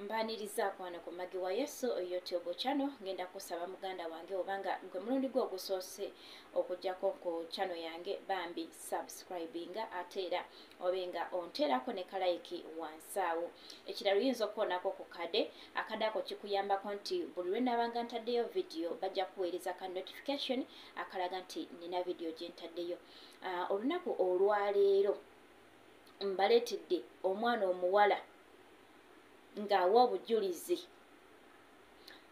Mbaniriza kwano ku Magi wa Yesu YouTube channel ngenda kusaba muganda wange obanga gwe mulundi gwo gusoose okujjako ku channel yange bambi subscribinga atera obenga onterako ne like wansaawo ekiralo yinza okuonako ku kade akadako kikuyambako nti buli lwe nabanga ntaddeyo video bajja kuweereza ka notification akalaga nti nina video gye ntaddeyo. Olunaku olwaleero mbaletedde omwana omuwala ng'awa obujulizi.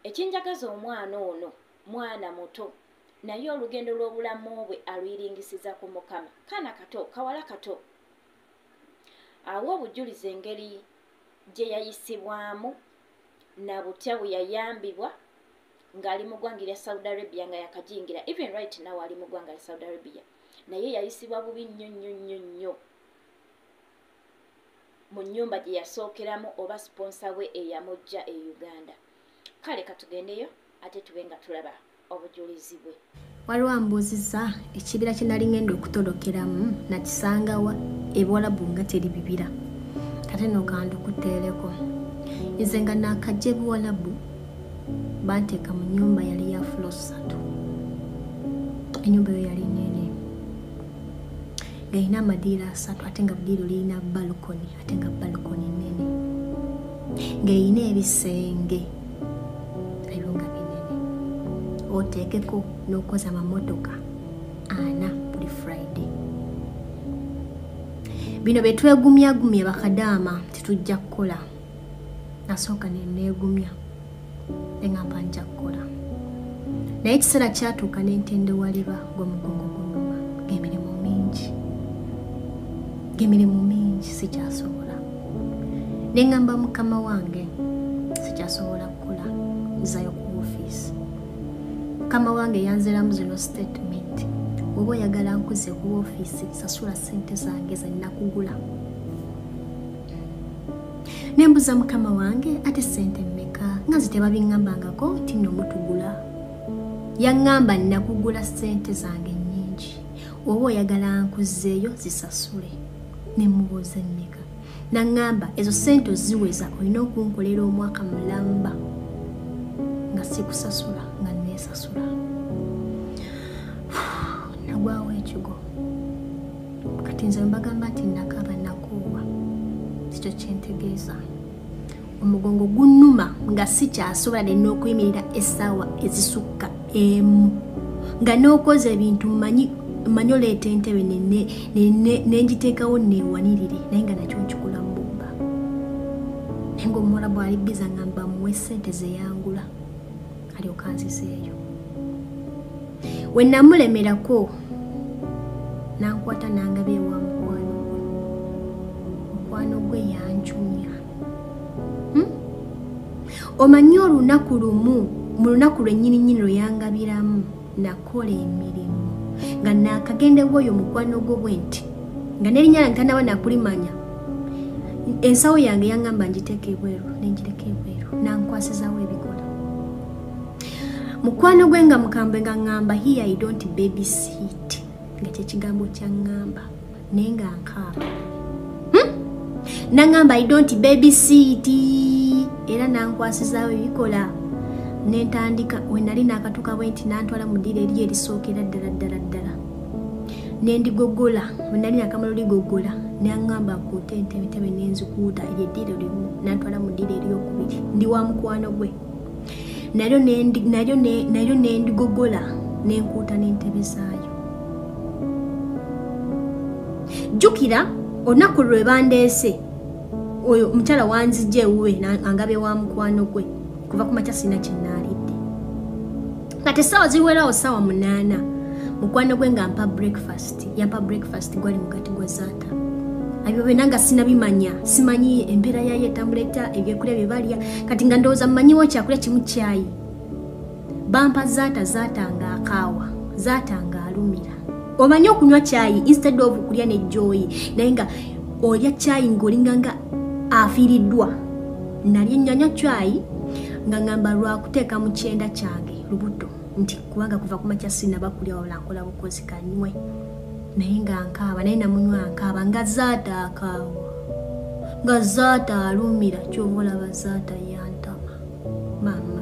Ekinjagaza omwana ono mwana muto naye olugendo lw'obulamu bwe alwiringisiza ku Mukama. Kaana kato, kawala kato, awa obujulizi engeri gye yayisibwamu na butya bwe yayambibwa ng'ali mu ggwanga lya Saudi Arabia nga yakajingira. Even right now ali mu ggwanga lya Saudi Arabia naye yayisibwa bubi nnyo mu nnyumba gye yasookeramu oba sponsor we eyamujja e Uganda. Kale katugendeyo ate tube nga tulaba obujulizi bwe. Waliwo ambuuziza ekibira kye nali ngenda okutolokeramu nakisangawa eBwalabu nga teri bibira. Kate n'okanda okuteereko. Nze nga naakajja eBwalabu banteeka mu nnyumba yali ya floor 3. Ennyumba eyo yali nene. Gaina madira 3 ate nga budiro lina balcony ate nga balcony nene. Gaina ebisenge ebinga binene. Oteekeko n'okoza amamotoka 4 buli Friday. Bino betwegumya bakadaama titujja kukola. Nasooka neegumya engamba nja kukola. Naye ekiseera kyatuuka n'entende waliba gw'omugongo gunnuma ng'emirimu mingi sikyasobola. Nengamba mukama wange sikyasobola kukola nzayo ku office. Mukama wange yanziramu zino statement. Oba oyagala nkuze ku office sasula ssente zange ze nnakugula. Nembuza mukama wange ate ssente mmeka nga zitebabingambangako nti nno mutugula. Yaŋŋamba nnakugula ssente zange nnyingi. Oba oyagala nkuzeeyo zisasule. Nemubuuza emmeka. Naŋŋamba ezo ssente oziweza olina okunkolera omwaka mulamba nga sikusasula nga neesasula. Nagwawo ekigo. Kati nze mbagamba nti nakaaba nakoowa. Sikyo kyentegeeza. Omugongo gunnuma nga sikyasobola n'okuyimirira essaawa ezisukka emu. Nga n'okoza ebintu mmanyi oleeta entebe nenjiteekawo neewanirire naye nga nakyo nkikola mu bubba. Naye ng'omuwala bw'ali biza ngamba muwe ssente ze yangula alyoka nzizeeyo. We namulemerako nankwata nangaba ewa mukwano gwe. Mukwano gwe yanjumya. Omanyi olunaku lumu mu lunaku lwennyini lwe yangabiramu nakola emirimu nga naakagendewo oyo mukwano gwo bwe nti nga n'erinnya lyange tanaba nakulimanya. Ensawo yange yaŋŋamba ngiteeka ebweru nenjireka ebweru nankwasizaawo ebikola. Mukwano gwe nga mukambwe nga ŋŋamba here I don't babysit nga kyekigambo kyaŋŋamba naye nga nkaaba. Naŋŋamba I don't babysit era nankwasizaawo ebikola. Nentandika we nali naakatuuka bwe nti nantwala mu ddiiro eri erisookera ddala. Nendigogola we nali nakamala oligogola naŋŋamba nkuute entebe nenzikuuta eryo eddiiro limu nantwala mu ddiiro eryokubiri. Ndi wa mukwano gwe. Nalyo nendigogola nenkuuta n'entebe zaayo. Jjukira olunaku lwe bandeese oyo omukyala wanzijja ewuwe angabe wa mukwano gwe. Kuva ku makya sina kye nnaalidde. Kati essaawa ziwerawo ssaawa 8 mukwano gwe nga yampa breakfast gwali mugati gwa zaata. Ebyo byonna nga sinabimanya. Simanyi embeera yayo etambula etya ebyokulya bye balya. Kati nga ndowooza mmanyiwo kyakulya kimu kyayi. Bampa zaata nga akaawa. Zaata nga alumira. Omanyi okunywa kyayi instead of kulya ne joyi. Naye nga olya kyayi ng'olinga nga afiiriddwa. Nali nnyanya kyayi nga ngamba lwakuteeka mu kyenda kyange lubuto nti kubanga kuva ku makya sinaba kulya wabula nkola bukozi kanywe. Naye nga nkaaba naye namunywa nkaaba nga zaata akaawa. nga zaata alumira kyovola bazaata yantama mama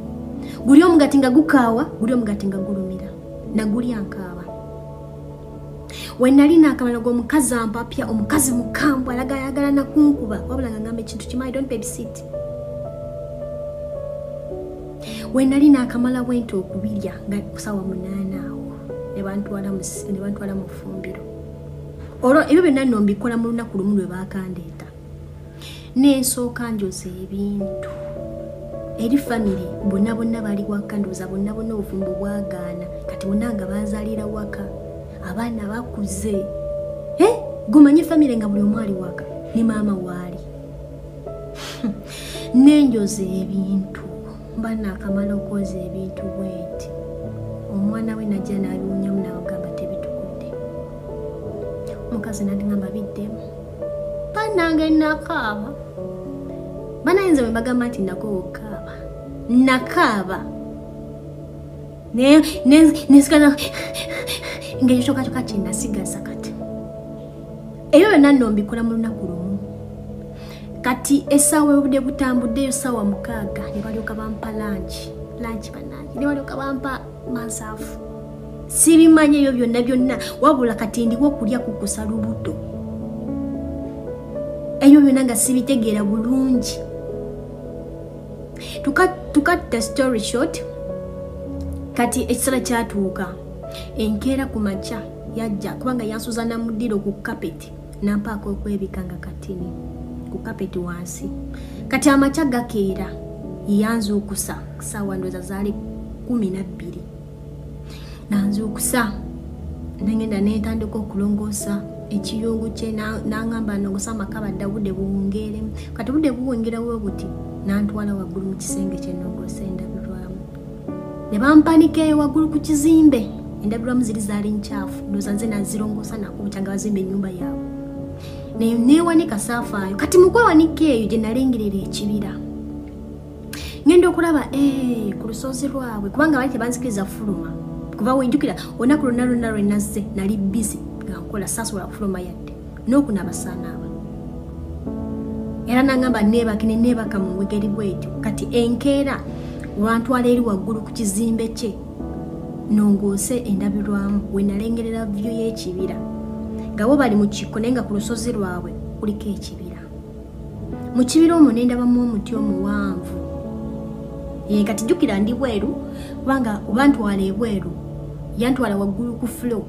guli omugati nga gukaawa guli omugati nga gulumira nagulya nkaaba wenali naakamala g'omukazi ampapya omukazi mukambwe alaga ayagala nakunkuba wabula nga ngamba ekintu kimayi don't babysit wenali naakamala bwenti okubirya nga kusawa 8 awo ne bantwala mu ffumbiro olwo ebyo byonna nno mbikola mu lunaku lumu lwe baakandeeta n'ensooka njoza ebintu eri famire bonna bali waka ndowooza bonna obufumbo bwagaana kati bonna nga bazaalira waka abaana bakuze gumanye famire nga buli omu ali waka ne maama waali n'enjoza ebintu mba naakamala okwoza ebintu bwenti omwana we najja n'abiwunyamu n'abagamba tebitukudde omukazi nadiŋamba biddemu banange nakaaba banayinza bwe bagamba nti nakaaba nesikana ngaekyokacoka kyenasigaza kati ebyo byonna nno mbikola mu lunaku lumu kati essaawa obudde butambuddeyo ssaawa 6 ne balyoka bampa lanchi banange ne balyoka bampa mansaafu sibimanyi ebyo byonna wabula kati ndiwo okulya kukusa lubuto ebyo byonna nga sibitegeera bulungi tukatta story short kati ekisala kyatuuka enkeera ku makya yajja kubanga yansuza namuddiro ku kapeti nampaako okwebika nga katini ku kapeti wansi kati amakya gakeera yanzuukusa ssaawa ndowooza zaali 12 nanzuukusa nagenda netandika okulongoosa ekiyungu kye nangamba nongosa amakabadde budde buwungeeremu kati budde buwungerawo buti nantwala waggulu mu kisenge kye nongosa endabirwamu ne bampanika eyo waggulu ku kizimbe endabirwamu ziri zaali nkyafu ndowooza nze nazirongoosa nakubutya nga bazimba ennyumba yaabwe newanika saafaayo kati mu kwewanika eyo gye nalengerera ekibira ngenda okulaba ku lusozi lwabwe kubanga baali tebanzikiriza fuluma kuva wenjukira olunaku lwonna lwe nazze nali busy nga nkola saasobola kufuluma yadde n'okunaba saanaaba era nangamba neebaka mu wegeri bwetyo kati enkeera olwantwala eri waggulu ku kizimbe kye nongoose endabirwamu we nalengerera vyo y'ekibira nga bo bali mu kikko naye nga ku lusozi lwabwe kuliko ekibira mu kibira omwo nendabamu omuti omuwanvu kati jjukira ndi bweru kubanga obantwala ebweru yantwala waggulu ku flow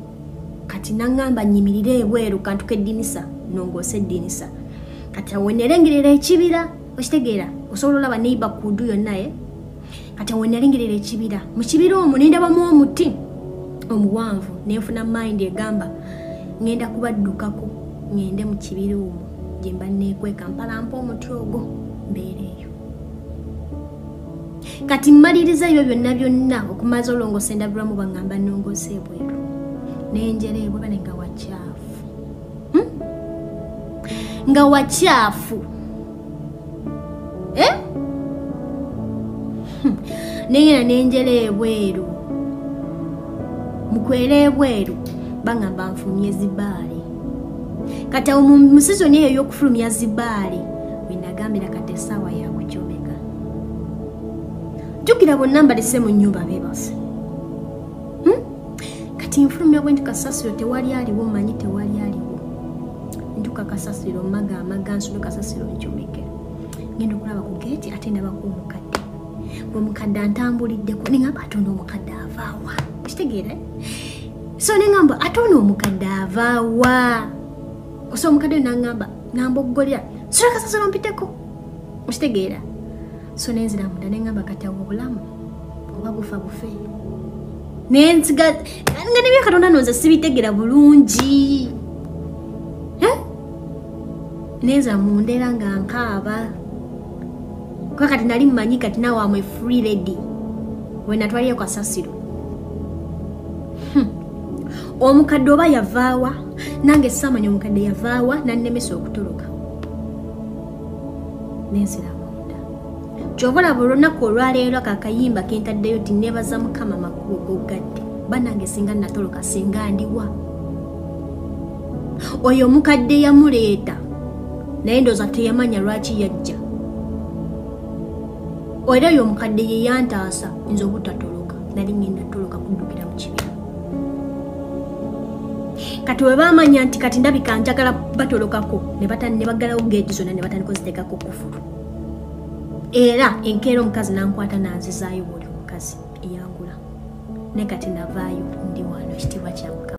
kati nangamba nyimirire ebweru kantuka eddinisa nongoose eddinisa kati awo nerengerera ekibira okitegeera osobola olaba neiba kudu yonnaye kati awo nerengerera ekibira mu kibira omwo nendabamu omuti omuwanvu nenfuna mind egamba ngenda kubaddukako ngende mu kibira omwo gye mba neekweka mpalampa omuti ogwo mbeereeyo kati mmaliriza ebyo byonna okumaza olongosa endabirwamu bangamba nongosa ebweru nenjera ebwebane nga wakyafu nga wakyafu nengena nenjera ebweru mukwera ebweru bangamba nfulumye zibaali kati awo mu sizoni eyo y'okufulumya zibaali wenagambira kati essaawa yakukyomeka jjukira bonna mbalise mu nnyumba beebase kati nfulumya bwe nti kasasiro tewali aliwo omanyi tewali aliwo ntuka kasasiro maga nsule kasasiro nkyomeke ngenda okulaba ku geeti ate ndabaku omukadde omukadde antambuliddeko nengamba ate ono omukadde avaawa kitegeera so nengamba ate ono omukadde avaawa oso omukadde nangamba namboggolera sula kasasiro mpiteko okitegeera so nenzira munda nengamba kati awo obulamu oba bufa bufe nenziga nga nebyo katonda nonza sibitegera bulungi nenza mundera nga nkaaba kwa kati nali mmanyi kati nawe amwe free lady wenatwaliyo kasasiro omukadde oba yavaawa nange samanya omukadde yavaawa nannemesa okutoloka nenzira munda kyobalaba olunaku olwaleero kakayimba kentaddeyo ti nebaza mukama makubo gogadde banange singa natoloka singa ndiwa oyo omukadde yamuleeta naye ndooza teyamanya lwaki yajja. Era oyo omukadde ye yantaasa nze obutatoloka, nali ngenda toloka kuddukira mu kibira. Kati bwe baamanya nti kati ndabika njagala batolokako ne baggalawo geeti zonna ne batandika oziteekako kufulu. Era enkeera omukazi nankwata nanzizaayo buli omukazi eyangula. Ne kati navaayo ndi wano ekitiibwa kya Mukama.